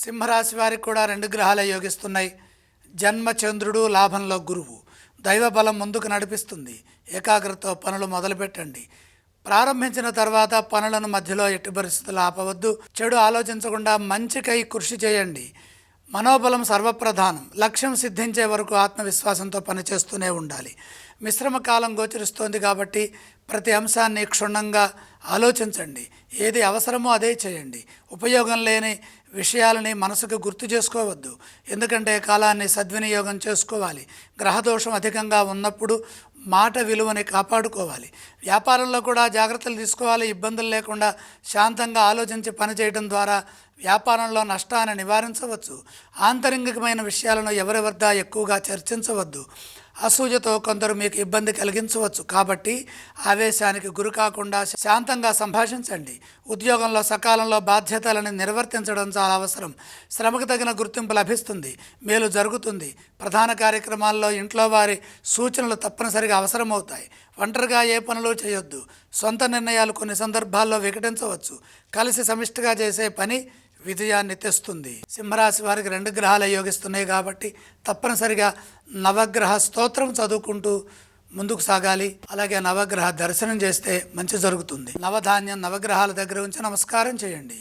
సింహరాశి వారికి కూడా 2 గ్రహాలే యోగిస్తున్నాయి. జన్మ చంద్రుడు, లాభంలో గురువు. దైవ బలం ముందుకు నడిపిస్తుంది. ఏకాగ్రతతో పనులు మొదలుపెట్టండి. ప్రారంభించిన తర్వాత పనులను మధ్యలో ఎట్టి పరిస్థితుల్లో ఆపవద్దు. చెడు ఆలోచించకుండా మంచికై కృషి చేయండి. మనోబలం సర్వప్రధానం. లక్ష్యం సిద్ధించే వరకు ఆత్మవిశ్వాసంతో పనిచేస్తూనే ఉండాలి. మిశ్రమ కాలం గోచరిస్తోంది కాబట్టి ప్రతి అంశాన్ని క్షుణ్ణంగా ఆలోచించండి. ఏది అవసరమో అదే చేయండి. ఉపయోగం లేని విషయాలని మనసుకు గుర్తు చేసుకోవద్దు. ఎందుకంటే కాలాన్ని సద్వినియోగం చేసుకోవాలి. గ్రహదోషం అధికంగా ఉన్నప్పుడు మాట విలువని కాపాడుకోవాలి. వ్యాపారంలో కూడా జాగ్రత్తలు తీసుకోవాలి. ఇబ్బందులు లేకుండా శాంతంగా ఆలోచించి పనిచేయడం ద్వారా వ్యాపారంలో నష్టాన్ని నివారించవచ్చు. ఆంతరింగికమైన విషయాలను ఎవరి వద్ద ఎక్కువగా చర్చించవద్దు. అసూయతో కొందరు మీకు ఇబ్బంది కలిగించవచ్చు. కాబట్టి ఆవేశానికి గురి కాకుండా శాంతంగా సంభాషించండి. ఉద్యోగంలో సకాలంలో బాధ్యతలను నిర్వర్తించడం చాలా అవసరం. శ్రమకు తగిన గుర్తింపు లభిస్తుంది. మేలు జరుగుతుంది. ప్రధాన కార్యక్రమాల్లో ఇంట్లో వారి సూచనలు తప్పనిసరిగా అవసరమవుతాయి. ఒంటరిగా ఏ పనులు చేయొద్దు. సొంత నిర్ణయాలు కొన్ని సందర్భాల్లో వికటించవచ్చు. కలిసి సమిష్టిగా చేసే పని విజయాన్ని తెస్తుంది. సింహరాశి వారికి 2 గ్రహాలు యోగిస్తున్నాయి కాబట్టి తప్పనిసరిగా నవగ్రహ స్తోత్రం చదువుకుంటూ ముందుకు సాగాలి. అలాగే నవగ్రహ దర్శనం చేస్తే మంచి జరుగుతుంది. నవధాన్యం నవగ్రహాల దగ్గర ఉంచి నమస్కారం చేయండి.